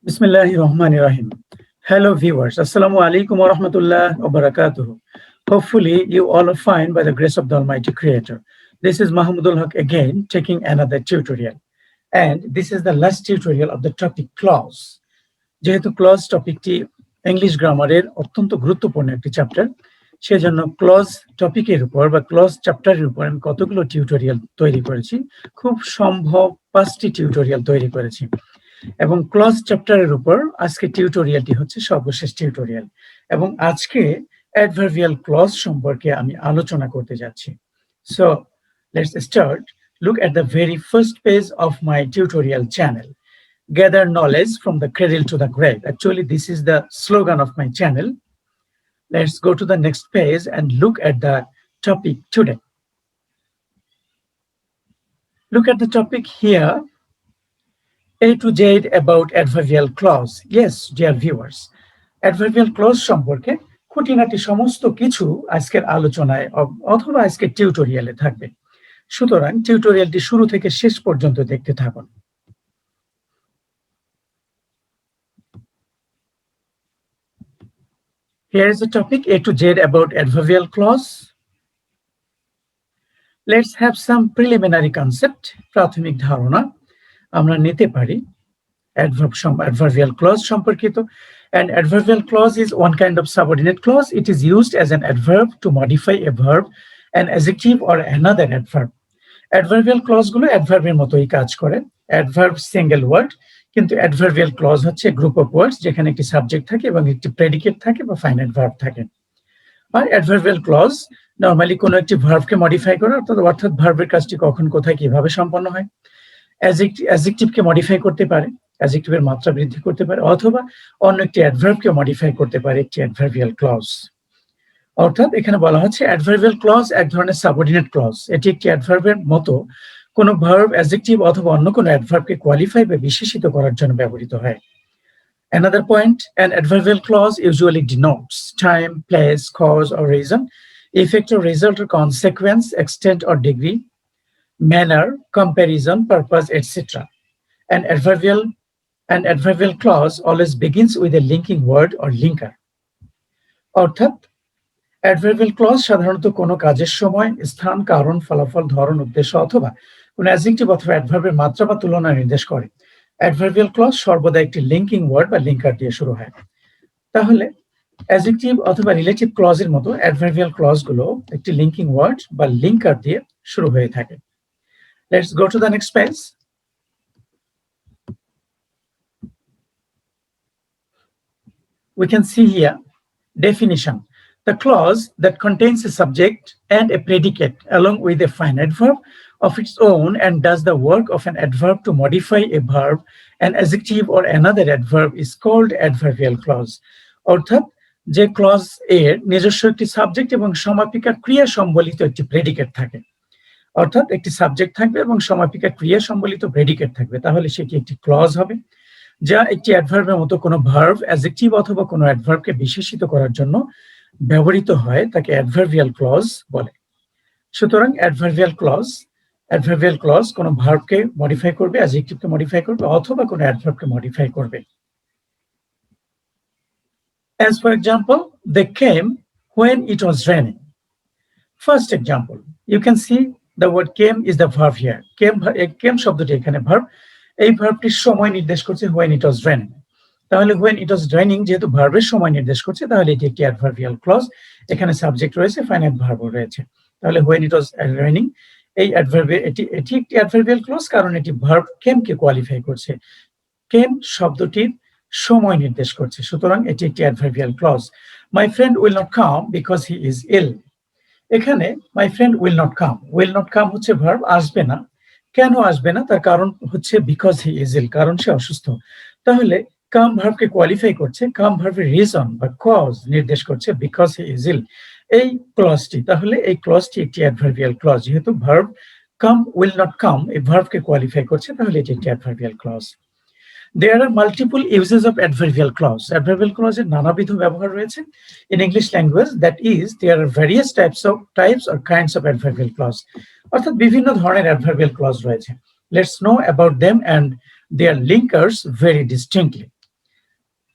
Bismillahirrahmanirrahim. Hello viewers, Assalamu alaikum wa rahmatullah wa barakatuh. Hopefully you all are fine by the grace of the Almighty Creator. This is Mahmudul Haq again taking another tutorial. And this is the last tutorial of the topic clause. যেহেতু clause টপিকটি English গ্রামারের অত্যন্ত গুরুত্বপূর্ণ একটি chapter, সেজন্য clause টপিকের উপর বা clause চ্যাপ্টারের উপর আমি কতগুলো টিউটোরিয়াল তৈরি করেছি। খুব সম্ভব 5টি টিউটোরিয়াল তৈরি করেছি এবং ক্লজ চ্যাপ্টারের উপর আজকে টিউটোরিয়ালটি হচ্ছে সর্বশেষ টিউটোরিয়াল এবং আজকে অ্যাডভার্বিয়াল ক্লজ সম্পর্কে আমি আলোচনা করতে যাচ্ছি। So let's start. Look at the very first page of my tutorial channel. Gather knowledge from the cradle to the grave. Actually, this is the slogan of my channel. Let's go to the next page and look at the topic today. Look at the topic here. A to Z about adverbial clause. Yes, dear viewers, adverbial clause সম্পর্কে খুঁটিনাটি সমস্ত কিছু আজকের আলোচনায় অথবা আজকের টিউটোরিয়ালে থাকবে। সুতরাং টিউটোরিয়ালটি শুরু থেকে শেষ পর্যন্ত দেখতে থাকুন। Here is the topic A to Z about adverbial clause. Let's have some preliminary concept. প্রাথমিক ধারণা আমরা নিতে পারি adverbial clause সম্পর্কিত। And adverbial clause is one kind of subordinate clause. It is used as an adverb to modify a verb, an adjective or another adverb. Adverbial clause গুলো adverb-এর মতোই কাজ করে। Adverb single word, কিন্তু adverbial clause হচ্ছে group of words যেখানে একটি subject থাকে এবং একটি প্রেডিকেট থাকে বা ফাইনাইট ভার্ব থাকে। আর adverbial clause নরমালি কোনো একটি ভার্বকে মডিফাই করে, অর্থাৎ ভার্বের কাজটি কখন কোথায় কিভাবে সম্পন্ন হয়। অ্যাডজেক্টিভকে মডিফাই করতে পারে, অ্যাডজেক্টিভের মাত্রা বৃদ্ধি করতে পারে, অথবা অন্য একটি অ্যাডভার্বকে মডিফাই করতে পারে একটি অ্যাডভার্বিয়াল ক্লজ। অর্থাৎ এখানে বলা হচ্ছে অ্যাডভার্বিয়াল ক্লজ এক ধরনের সাবঅর্ডিনেট ক্লজ। এটি একটি অ্যাডভার্বের মতো কোনো ভার্ব, অ্যাডজেক্টিভ অথবা অন্য কোনো অ্যাডভার্বকে কোয়ালিফাই বা বিশেষিত করার জন্য ব্যবহৃত হয়। Another point, an adverbial clause usually denotes time, place, cause or reason, effect or result or consequence, extent or degree, manner, comparison, purpose, etc. An adverbial clause always begins with a linking word or linker. অর্থাৎ adverbial clause সাধারণত কোনো কাজের সময়, স্থান, কারণ, ফলাফল, ধরন, উদ্দেশ্য অথবা কোনো অ্যাডজেক্টিভ অথবা অ্যাডভার্বের মাত্রা বা তুলনা নির্দেশ করে। adverbial clause সর্বদা একটি লিঙ্কিং ওয়ার্ড বা লিঙ্কার দিয়ে শুরু হয়। তাহলে অ্যাডজেক্টিভ অথবা রিলেটিভ ক্লজের মতো adverbial clause গুলো একটি লিঙ্কিং ওয়ার্ড বা লিঙ্কার দিয়ে শুরু হয়ে থাকে। Let's go to the next page. We can see here definition. The clause that contains a subject and a predicate along with a finite verb of its own and does the work of an adverb to modify a verb, an adjective or another adverb is called adverbial clause. অর্থাৎ যে clause এর নিজস্ব একটি subject এবং সমাপিকা ক্রিয়া সম্বলিত একটি predicate থাকে, অর্থাৎ একটি সাবজেক্ট থাকবে এবং সমাপিকা ক্রিয়া সম্বলিত প্রেডিকেট থাকবে, তাহলে সেটি একটি ক্লজ হবে যা একটি অ্যাডভার্বের মতো কোনো ভার্ব, অ্যাডজেক্টিভ অথবা কোনো অ্যাডভার্বকে বিশেষিত করার জন্য ব্যবহৃত হয়, তাকে অ্যাডভার্বিয়াল ক্লজ বলে। সুতরাং অ্যাডভার্বিয়াল ক্লজ কোনো ভার্বকে মডিফাই করবে, অ্যাডজেক্টিভকে মডিফাই করবে অথবা কোনো অ্যাডভার্বকে মডিফাই করবে। As for example, they came when it was raining. First example, you can see the word came is the verb here. Came শব্দটি এখানে ভার্ব, এই ভার্বটির সময় নির্দেশ করছে when it was raining। তাহলে when it was raining যেহেতু ভার্বের সময় নির্দেশ করছে, তাহলে এটি একটি অ্যাডভার্বিয়াল ক্লজ। এখানে সাবজেক্ট রয়েছে, ফাইনাইট ভার্বও রয়েছে। তাহলে when it was raining এই অ্যাডভার্বে এটি একটি অ্যাডভার্বিয়াল ক্লজ, কারণ এটি ভার্ব কেমকে কোয়ালিফাই করছে। কেম শব্দটির সময় নির্দেশ করছে, সুতরাং এটি একটি adverbial clause. My friend will not come because he is ill. এখানে my friend will not come হচ্ছে ভার্ব, আসবে না। কেন আসবে না তার কারণ হচ্ছে because he is ill, কারণ সে অসুস্থ। তাহলে কাম ভার্বকে কোয়ালিফাই করছে, কাম ভার্বের রিজন বা কজ নির্দেশ করছে because he is ill এই ক্লজটি। তাহলে এই ক্লজটি একটি অ্যাডভার্বিয়াল ক্লজ, যেহেতু verb come will not come এই ভার্বকে কোয়ালিফাই করছে, তাহলে এটি একটি adverbial clause. There are multiple uses of adverbial clause. Adverbial clause এর নানাবিধ ব্যবহার রয়েছে in English language, that is there are various types or kinds of adverbial clause. অর্থাৎ বিভিন্ন ধরনের adverbial clause রয়েছে। Let's know about them and their linkers very distinctly.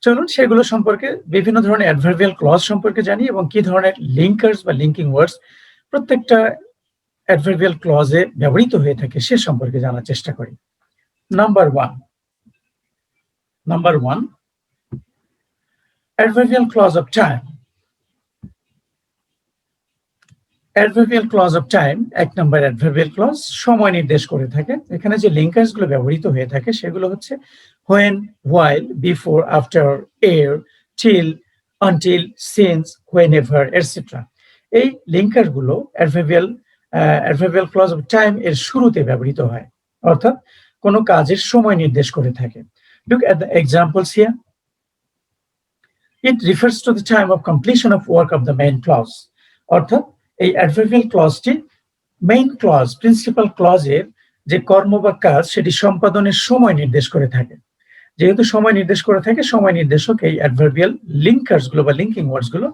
চলুন সেগুলো সম্পর্কে, বিভিন্ন ধরনের অ্যাডভার্বিয়াল ক্লজ সম্পর্কে জানি এবং কি ধরনের লিঙ্কার্স বা লিঙ্কিং ওয়ার্ডস প্রত্যেকটা অ্যাডভার্বিয়াল ক্লজে ব্যবহৃত হয়ে থাকে সে সম্পর্কে জানার চেষ্টা করি। Number one, adverbial clause of time. Adverbial clause of time, এক নম্বর অ্যাডভার্বিয়াল ক্লজ সময় নির্দেশ করে থাকে। এখানে যে লিঙ্কার্স গুলো ব্যবহৃত হয়ে থাকে সেগুলো হচ্ছে when, while, before, after, ere, till, until, since, whenever, etc. এই লিঙ্কার গুলো অ্যাডভার্বিয়াল ক্লজ অফ টাইম এর শুরুতে ব্যবহৃত হয়, অর্থাৎ কোনো কাজের সময় নির্দেশ করে থাকে। Look at the examples here. It refers to the time of completion of work of the main clause. অর্থাৎ এই অ্যাডভার্বিয়াল ক্লজটি মেইন ক্লজ, প্রিন্সিপাল ক্লজের যে কর্ম বা কাজ সেটি সম্পাদনের সময় নির্দেশ করে থাকে। যেহেতু সময় নির্দেশ করে থাকে, সময় নির্দেশক এই অ্যাডভার্বিয়াল লিঙ্কার্স গুলো বা লিঙ্কিং ওয়ার্ডস গুলো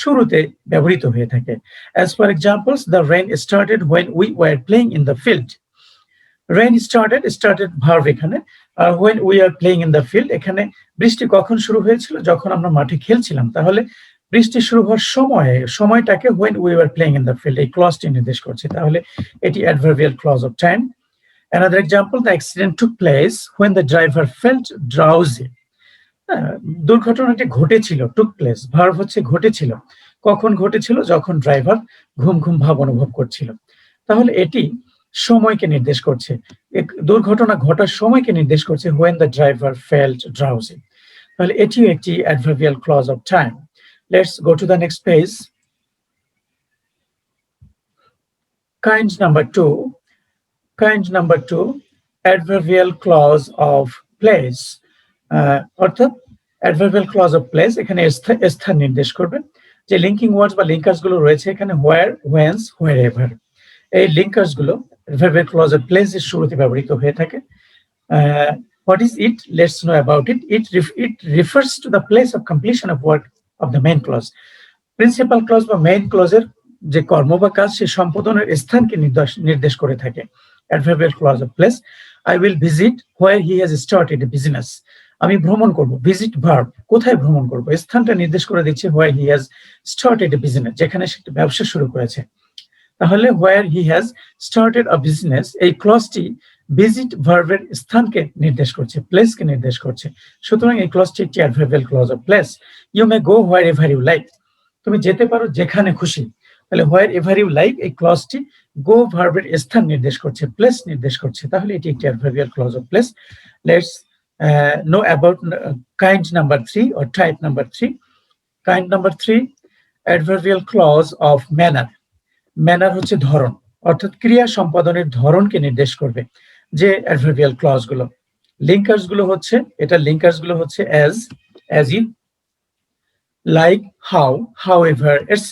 শুরুতে ব্যবহৃত হয়ে থাকে। As for examples, the rain started when we were playing in the field. Rain started verb এখানে, আর when we are playing in the field এখানে বৃষ্টি কখন শুরু হয়েছিল? যখন আমরা মাঠে খেলছিলাম। তাহলে বৃষ্টি শুরু হওয়ার সময়টাকে when we were playing in the field এই ক্লজটি নির্দেশ করছে। তাহলে এটি adverbial clause of time. Another example, the accident took place when the driver felt drowsy. দুর্ঘটনাটি ঘটেছিল, took place, ভার্ব হচ্ছে ঘটেছিল। কখন ঘটেছিল? যখন ড্রাইভার ঘুম ভাব অনুভব করছিল। তাহলে এটি সময়কে নির্দেশ করছে, দুর্ঘটনা ঘটার সময়কে নির্দেশ করছে when the driver felt drowsy। তাহলে এটিও একটি adverbial clause of time. Let's go to the next page. Kind number two, adverbial clause of place. অর্থাৎ অ্যাডভার্বিয়াল ক্লজ অফ প্লেস এখানে স্থান নির্দেশ করবে। যে লিঙ্কিং ওয়ার্ডস বা লিঙ্কার্স গুলো রয়েছে এখানে where, whence, wherever, এই লিঙ্কার্স গুলো অ্যাডভার্বিয়াল ক্লজ অফ প্লেস এর শুরুতে ব্যবহৃত হয়ে থাকে। What is it? Let's know about it. It refers to the place of completion of work of the main clause. Principal clause বা মেইন ক্লজের যে কর্ম বা কাজ সে সম্পাদনের স্থানকে নির্দেশ করে থাকে। Adverbial clause of place, I will visit where he has started a business. আমি ভ্রমণ করব, ভিজিট ভার্ব, কোথায় ভ্রমণ করব? স্থানটা নির্দেশ করে দিচ্ছে where he has started a business, যেখানে সে ব্যবসা শুরু করেছে। তাহলে where he has started a business এই ক্লজটি ভিজিট ভার্বের স্থানকে নির্দেশ করছে, প্লেসকে নির্দেশ করছে। সুতরাং এই ক্লজটি একটি adverbial clause of place. You may go wherever you like, তুমি যেতে পারো যেখানে খুশি। তাহলে wherever you like এই ক্লজটি গো ভার্বের স্থান নির্দেশ করছে, প্লেস নির্দেশ করছে। তাহলে এটি একটি adverbial clause of place. Let's know about kind number 3 or type number 3. Kind number 3, adverbial clause of manner. Manner হচ্ছে ধরন, অর্থাৎ ক্রিয়া সম্পাদনের ধরনকে নির্দেশ করবে যে অ্যাডভার্বিয়াল ক্লজ গুলো। লিঙ্কার্স গুলো হচ্ছে, এটা লিঙ্কার্স গুলো হচ্ছে as in, like, how, however, etc.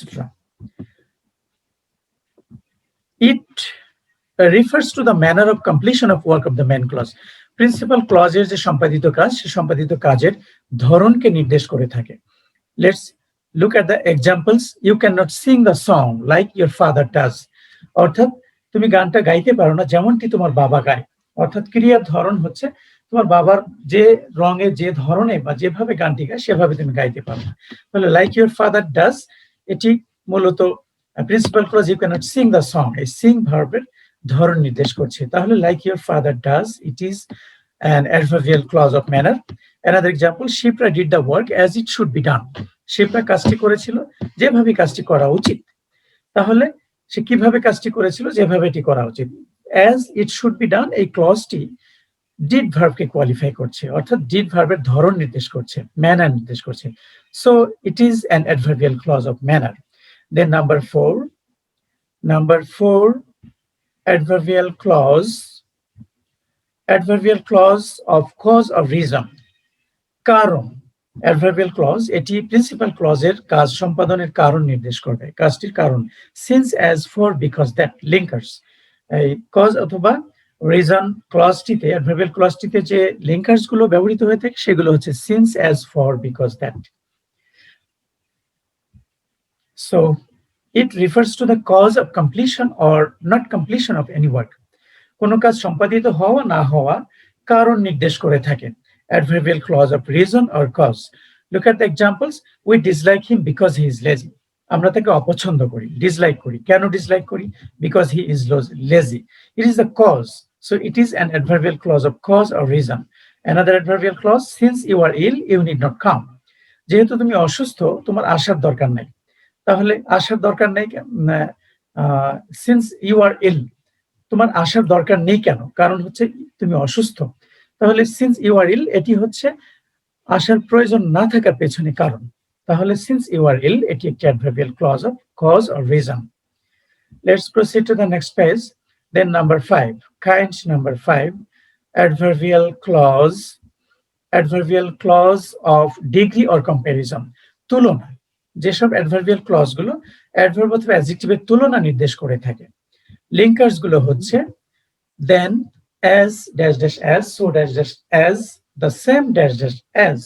It refers to the manner of completion of work of the main clause. Principal ক্লজের যে সম্পাদিত কাজ সে সম্পাদিত কাজের ধরনকে নির্দেশ করে থাকে। Let's look at the examples. You cannot sing the song like your father does. অর্থাৎ তুমি গানটা গাইতে পারো না যেমনটি তোমার বাবা গায়। অর্থাৎ ক্রিয়ার ধরন হচ্ছে তোমার বাবার যে রঙে, যে ধরনে বা যেভাবে গানটি গায় সেভাবে তুমি গাইতে পারো না। তাহলে like your father does এটি মূলত principal clause you cannot sing the song, এই sing ভার্বের ধরন নির্দেশ করছে। তাহলে like your father does, it is an adverbial clause of manner. Another example, Shipra did the work as it should be done. Shipra কাজটি করেছিল যেভাবে কাজটি করা উচিত। তাহলে সে কিভাবে কাজটি করেছিল? যেভাবে এটি করা উচিত। as it should be done এই ক্লজটি ডিড ভার্বকে কোয়ালিফাই করছে, অর্থাৎ ডিড ভার্বের ধরন নির্দেশ করছে, ম্যানার নির্দেশ করছে। So it is an adverbial clause of manner. Then number four, adverbial clause of cause of reason. কারণ, অ্যাডভার্বিয়াল ক্লজ এটি প্রিন্সিপাল ক্লজের কাজ সম্পাদনের কারণ নির্দেশ করবে, কাজটির কারণ। Since, as, for, because, that, linkers. এই কজ অথবা রিজন ক্লজটিতে, অ্যাডভার্বিয়াল ক্লজটিতে যে লিঙ্কার্স গুলো ব্যবহৃত হয়ে থাকে সেগুলো হচ্ছে since, as, for, because, that. So it refers to the cause of completion or not completion of any work. কোনো কাজ সম্পাদিত হওয়া না হওয়া কারণ নির্দেশ করে থাকে। adverbial clause of reason or cause. Look at the examples. We dislike him because he is lazy. আমরা তাকে অপছন্দ করি, dislike করি। কেন dislike করি? Because he is lazy. It is the cause. So it is an adverbial clause of cause or reason. Another adverbial clause, since you are ill, you need not come. যেহেতু তুমি অসুস্থ, তোমার আসার দরকার নাই। তাহলে আসার দরকার নেই, since you are ill, তোমার আসার দরকার নেই কেন? কারণ হচ্ছে তুমি অসুস্থ। তাহলে since you are ill, এটি হচ্ছে আসার প্রয়োজন না থাকার পেছনে কারণ। তাহলে since you are ill, এটি একটি adverbial clause of cause or reason. Let's proceed to the next page. Then number 5, kind number 5, adverbial clause of degree or comparison. তুলনা। যেসব adverbial clause গুলো adverb অথবা adjective এর তুলনা নির্দেশ করে থাকে। লিঙ্কার্স গুলো হচ্ছে then, as dash dash as, so dash dash as, the same dash dash as.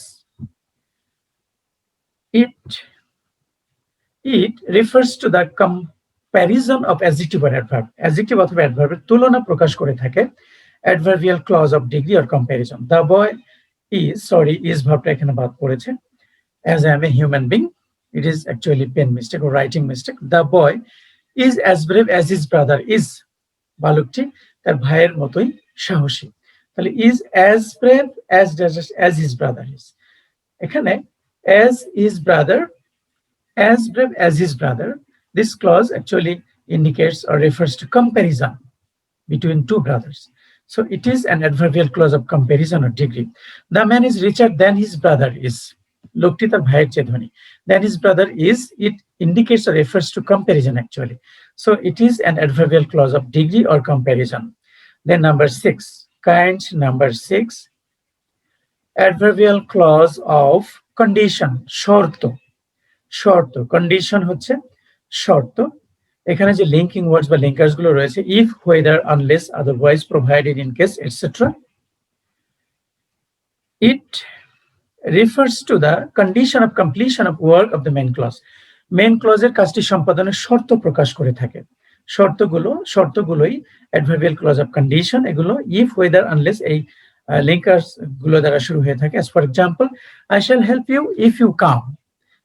It refers to the comparison of adjective or adverb. Adjective অথবা adverb এর তুলনা প্রকাশ করে থাকে adverbial clause of degree or comparison. The boy is ভাবটা এখানে বাদ পড়েছে। As I am a human being, it is actually pen mistake or writing mistake. The boy is as brave as his brother is. বালকটি তার ভাইয়ের মতোই সাহসী। তাহলে is as brave as his brother is. এখানে as brave as his brother, this clause actually indicates or refers to comparison between two brothers. So it is an adverbial clause of comparison or degree. The man is richer than his brother is. লোকটি তার ভাইয়ের চেয়ে ধনী। Than his brother is, it indicates or refers to comparison actually. So it is an adverbial clause of degree or comparison. Then number 6, kind number 6, adverbial clause of condition, শর্ত। Condition হচ্ছে শর্ত। এখানে যে লিঙ্কিং ওয়ার্ডস বা linkers গুলো রয়েছে, if, whether, unless, otherwise, provided, in case, etc. It refers to the condition of completion of work of the main clause. Main ক্লজের কাজটি সম্পাদনের শর্ত প্রকাশ করে থাকে। শর্তগুলোই adverbial clause of condition। এগুলো if, whether, unless এই লিঙ্কার্স গুলো দ্বারা শুরু হয়ে থাকে। As for example, I shall help you if you come.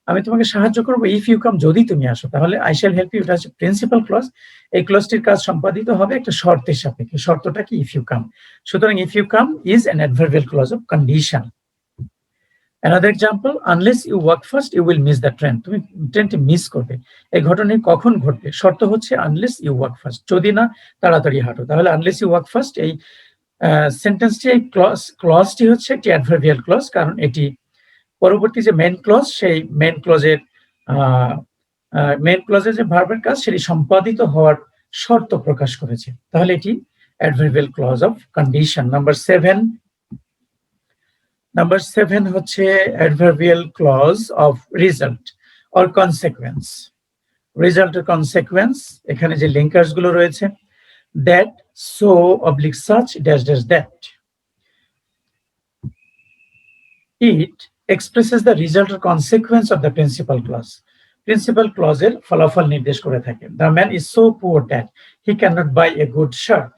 আমি তোমাকে সাহায্য করবো if you come, যদি তুমি আসো। তাহলে I shall help you, এটা হচ্ছে প্রিন্সিপাল ক্লজ। এই ক্লজটির কাজ সম্পাদিত হবে একটা শর্তের সাপেক্ষে। শর্তটা কি? if you come। সুতরাং if you come is an adverbial clause of condition. Another example, unless you walk fast, you will miss the train. তুমি ট্রেনটি মিস করবে। এই ঘটনা কখন ঘটবে? শর্ত হচ্ছে unless you walk fast, যদি না তাড়াতাড়ি হাঁটো। তাহলে unless you walk fast এই সেন্টেন্সটি, এই ক্লজটি হচ্ছে একটি adverbial clause, কারণ এটি পরবর্তী যে মেইন ক্লজ, সেই মেইন ক্লজের যে ভার্বের কাজ সেটি সম্পাদিত হওয়ার শর্ত প্রকাশ করেছে। তাহলে এটি adverbial clause of condition. Number 7 হচ্ছে adverbial clause of result or consequence. Result or consequence, এখানে যে লিঙ্কার্স গুলো রয়েছে, that, so, oblique such, dash dash that. It expresses the result or consequence of the principal clause. Principal clause এর ফলাফল নির্দেশ করে থাকে। The man is so poor that he cannot buy a good shirt.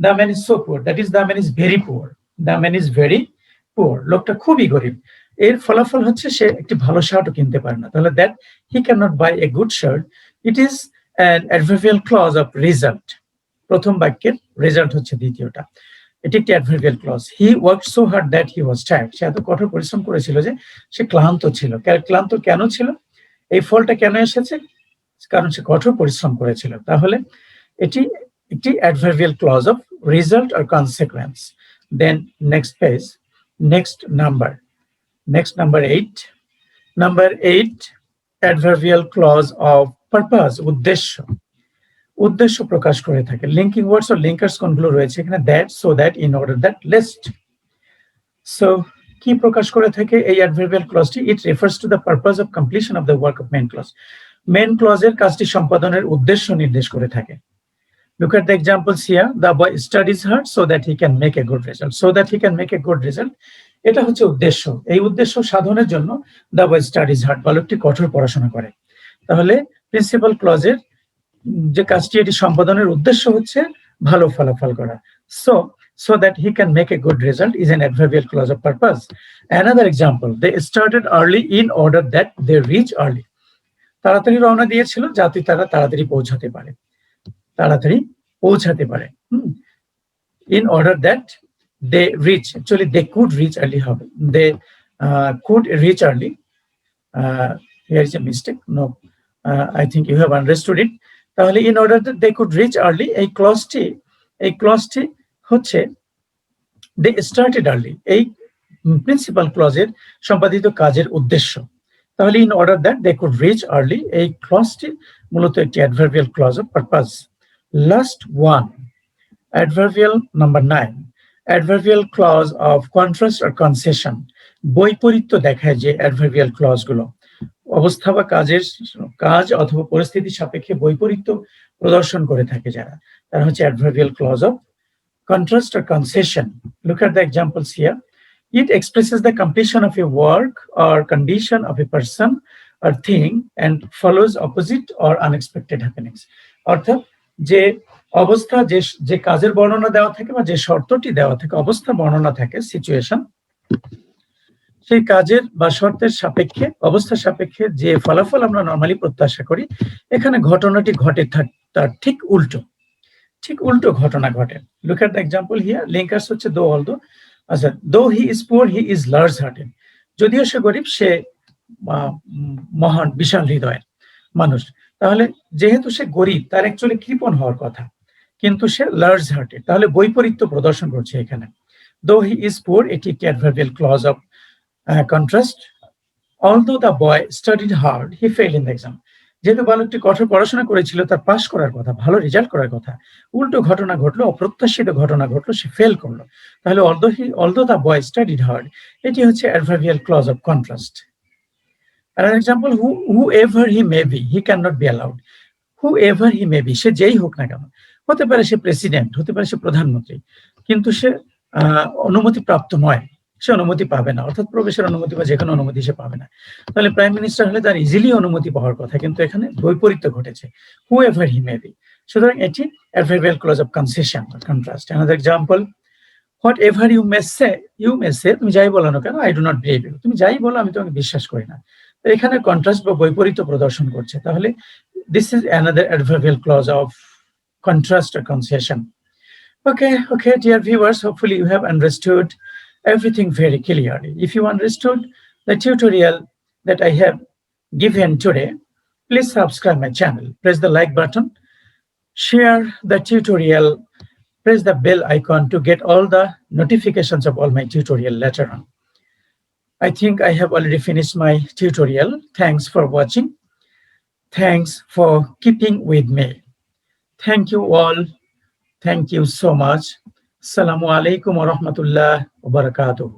The man is so poor, that is the man is very poor. The man is very poor, লোকটা খুবই গরিব। এর ফলাফল হচ্ছে সে একটি ভালো শার্টও কিনতে পারে না। তাহলে that he cannot buy a good shirt, it is an adverbial clause of result. প্রথম বাক্যের রেজাল্ট হচ্ছে দ্বিতীয়টা। এটি একটি adverbial clause. He worked so hard that he was tired. সে এত কঠোর পরিশ্রম করেছিল যে সে ক্লান্ত ছিল। ক্লান্ত কেন ছিল? এই ফলটা কেন এসেছে? কারণ সে কঠোর পরিশ্রম করেছিল। তাহলে এটি একটি adverbial clause of result or consequence. Then next page, next number 8. Number 8, adverbial clause of purpose, উদ্দেশ্য প্রকাশ করে থাকে। লিঙ্কিং ওয়ার্ডস ও লিঙ্কার্স কোনগুলো রয়েছে এখানে? that, so that, in order that, lest. So কি প্রকাশ করে থাকে এই adverbial clauseটি? It refers to the purpose of completion of the work of main clause. Main ক্লজের কাজটি সম্পাদনের উদ্দেশ্য নির্দেশ করে থাকে। Look at the examples here. The boy studies hard so that he can make a good result. So that he can make a good result, এটা হচ্ছে উদ্দেশ্য। এই উদ্দেশ্য সাধনের জন্য the boy studies hard, বালকটি কঠোর পড়াশোনা করে। তাহলে প্রিন্সিপাল ক্লজের যে কাজটি, এটি সম্পাদনের উদ্দেশ্য হচ্ছে ভালো ফলাফল করা। So so that he can make a good result is an adverbial clause of purpose. Another example, they started early in order that they reach early. তাড়াতাড়ি রওনা দিয়েছিল যাতে তারা তাড়াতাড়ি পৌঁছাতে পারে, তাড়াতাড়ি পৌঁছাতে পারে। In order that they reach, actually they could reach early হবে, they could reach early. Here is a mistake, no, I think you have understood it. তাহলে in order that they could reach early, এই ক্লজটি হচ্ছে they started early, এই principal ক্লজের সম্পাদিত কাজের উদ্দেশ্য। তাহলে in order that they could reach early, এই ক্লজটি মূলত একটি adverbial clause of purpose. Last one, adverbial number 9, adverbial clause of contrast or concession. বৈপরীত্য দেখায় যে অ্যাডভার্বিয়াল ক্লজ গুলো অবস্থা বা কাজ অথবা পরিস্থিতি সাপেক্ষে বৈপরীত্য প্রদর্শন করে থাকে যারা, তারা হচ্ছে adverbial clause of contrast or concession. Look at the examples here. It expresses the completion of a work or condition of a person or thing and follows opposite or unexpected happenings. অর্থাৎ যে অবস্থা, যে কাজের বর্ণনা দেওয়া থাকে বা যে শর্তটি দেওয়া থাকে, অবস্থা বর্ণনা থাকে, সিচুয়েশন, সেই কাজের বা শর্তের সাপেক্ষে, অবস্থা সাপেক্ষে যে ফলাফল আমরা নরমালি প্রত্যাশা করি, এখানে ঘটনাটি ঘটে তার ঠিক উল্টো ঘটনা ঘটে। Look at the example here. Linkers হচ্ছে দো অলদো। আচ্ছা, দো he is poor he is large hearted. যদিও সে গরিব, সে মহান বিশাল হৃদয়ের মানুষ। তাহলে যেহেতু সে গরিব, তার অ্যাকচুয়ালি কৃপণ হওয়ার কথা, কিন্তু সে লার্জ হার্টেড, তাহলে বৈপরীত্য প্রদর্শন করছে এখানে। দো হি ইজ পুয়ার, এটি একটি adverbial clause of contrast. Although the boy studied hard he failed in the exam. যেহেতু বালকটি কঠোর পড়াশোনা করেছিল, তার পাস করার কথা, ভালো রেজাল্ট করার কথা, উল্টো ঘটনা ঘটলো, অপ্রত্যাশিত ঘটনা ঘটলো, সে ফেল করলো। তাহলে although the boy studied hard, এটি হচ্ছে adverbial clause of contrast. Another example, whoever he may be, he cannot be allowed. Whoever he may be, সে যেই হোক না কেন, হতে পারে সে প্রেসিডেন্ট, হতে পারে সে প্রধানমন্ত্রী, কিন্তু সে অনুমতি প্রাপ্ত নয়, সে অনুমতি পাবে না, অর্থাৎ প্রবেশের অনুমতি বা যে কোনো অনুমতি সে পাবে না। তাহলে প্রাইম মিনিস্টার হলে তার ইজিলি অনুমতি পাওয়ার কথা, কিন্তু এখানে বৈপরীত্য ঘটেছে, whoever he may be। সুতরাং এটি অ্যাডভার্বিয়াল ক্লজ অফ কনসেশন বা contrast. Another example, whatever you may say, তুমি যাই বলো না কেন, I do not believe you, তুমি যাই বলো আমি তোমাকে বিশ্বাস করি না। এখানে কন্ট্রাস্ট বা বৈপরীত্য প্রদর্শন করছে। তাহলে this is another adverbial clause of contrast or concession. Okay, dear viewers, hopefully you have understood everything very clearly. If you understood the tutorial that I have given today, please subscribe my channel, press the like button, share the tutorial, press the bell icon to get all the notifications of all my tutorial later on. I think I have already finished my tutorial. Thanks for watching. Thanks for keeping with me. Thank you all. Thank you so much. Assalamu alaikum wa rahmatullah wa barakatuh.